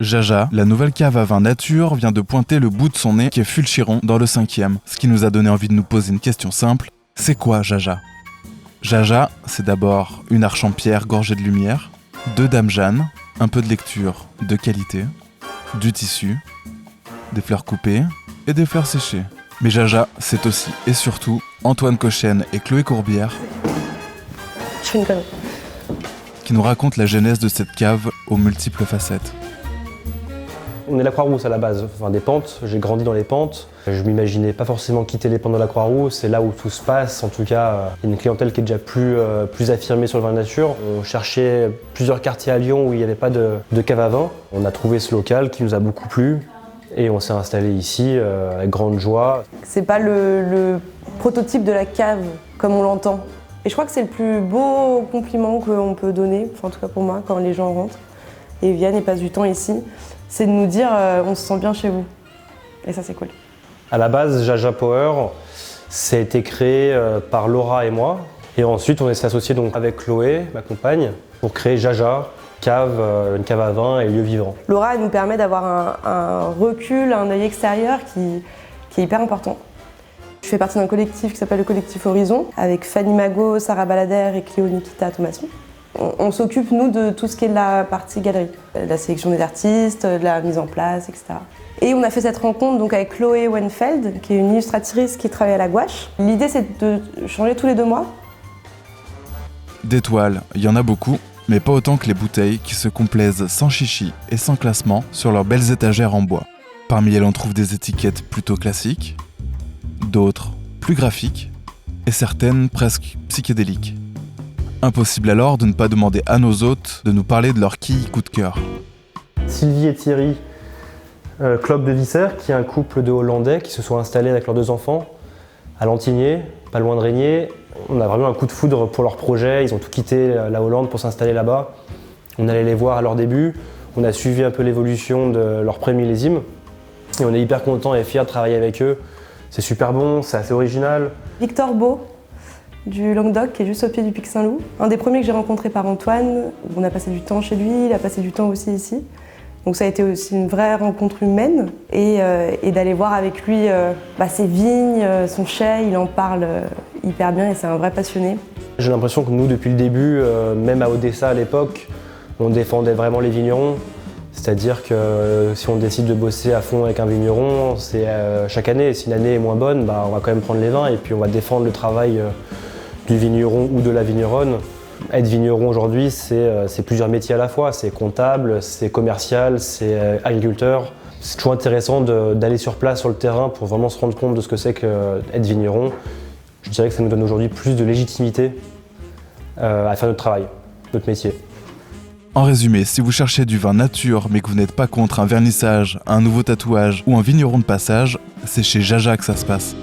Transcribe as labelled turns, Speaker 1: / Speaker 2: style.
Speaker 1: Jaja, la nouvelle cave à vin nature, vient de pointer le bout de son nez qui est Fulchiron dans le 5e, ce qui nous a donné envie de nous poser une question simple, c'est quoi Jaja? Jaja, c'est d'abord une arche en pierre gorgée de lumière, 2 dames Jeanne, un peu de lecture de qualité, du tissu, des fleurs coupées et des fleurs séchées. Mais Jaja, c'est aussi et surtout Antoine Cochen et Chloé Courbière
Speaker 2: Je fais une connerie.
Speaker 1: qui nous racontent la genèse de cette cave aux multiples facettes.
Speaker 3: On est la Croix-Rousse à la base, enfin des pentes, j'ai grandi dans les pentes. Je m'imaginais pas forcément quitter les pentes de la Croix-Rousse, c'est là où tout se passe. En tout cas, il y a une clientèle qui est déjà plus affirmée sur le vin nature. On cherchait plusieurs quartiers à Lyon où il n'y avait pas de cave à vin. On a trouvé ce local qui nous a beaucoup plu et on s'est installé ici avec grande joie.
Speaker 2: C'est pas le prototype de la cave comme on l'entend. Et je crois que c'est le plus beau compliment qu'on peut donner, enfin, en tout cas pour moi, quand les gens rentrent et viennent et passent du temps ici, c'est de nous dire on se sent bien chez vous. Et ça, c'est cool.
Speaker 3: À la base, Jaja Power, ça a été créé par Laura et moi. Et ensuite, on s'est associé donc avec Chloé, ma compagne, pour créer Jaja, une cave à vin et lieu vivant.
Speaker 2: Laura, elle nous permet d'avoir un recul, un œil extérieur qui est hyper important. Je fais partie d'un collectif qui s'appelle le collectif Horizon, avec Fanny Magot, Sarah Balader et Clio Nikita Thomasson. On s'occupe, nous, de tout ce qui est de la partie galerie, de la sélection des artistes, de la mise en place, etc. Et on a fait cette rencontre donc avec Chloé Wenfeld, qui est une illustratrice qui travaille à la gouache. L'idée, c'est de changer tous les 2 mois.
Speaker 1: Des toiles, il y en a beaucoup, mais pas autant que les bouteilles qui se complaisent sans chichi et sans classement sur leurs belles étagères en bois. Parmi elles, on trouve des étiquettes plutôt classiques, d'autres plus graphiques, et certaines presque psychédéliques. Impossible alors de ne pas demander à nos hôtes de nous parler de leur quille coup de cœur.
Speaker 3: Sylvie et Thierry, Club de Visser, qui est un couple de Hollandais qui se sont installés avec leurs 2 enfants à Lantigné, pas loin de Régnier. On a vraiment un coup de foudre pour leur projet, ils ont tout quitté la Hollande pour s'installer là-bas. On allait les voir à leur début, on a suivi un peu l'évolution de leur premier millésime et on est hyper contents et fiers de travailler avec eux. C'est super bon, c'est assez original.
Speaker 2: Victor Beau, du Languedoc, qui est juste au pied du Pic Saint-Loup. Un des premiers que j'ai rencontré par Antoine. On a passé du temps chez lui, il a passé du temps aussi ici. Donc ça a été aussi une vraie rencontre humaine. Et d'aller voir avec lui ses vignes, son chai, il en parle hyper bien et c'est un vrai passionné.
Speaker 3: J'ai l'impression que nous, depuis le début, même à Odessa à l'époque, on défendait vraiment les vignerons. C'est-à-dire que si on décide de bosser à fond avec un vigneron, c'est chaque année. Si l'année est moins bonne, on va quand même prendre les vins et puis on va défendre le travail du vigneron ou de la vigneronne. Être vigneron aujourd'hui, c'est plusieurs métiers à la fois. C'est comptable, c'est commercial, c'est agriculteur. C'est toujours intéressant d'aller sur place, sur le terrain, pour vraiment se rendre compte de ce que c'est qu'être vigneron. Je dirais que ça nous donne aujourd'hui plus de légitimité à faire notre travail, notre métier.
Speaker 1: En résumé, si vous cherchez du vin nature mais que vous n'êtes pas contre un vernissage, un nouveau tatouage ou un vigneron de passage, c'est chez Jaja que ça se passe.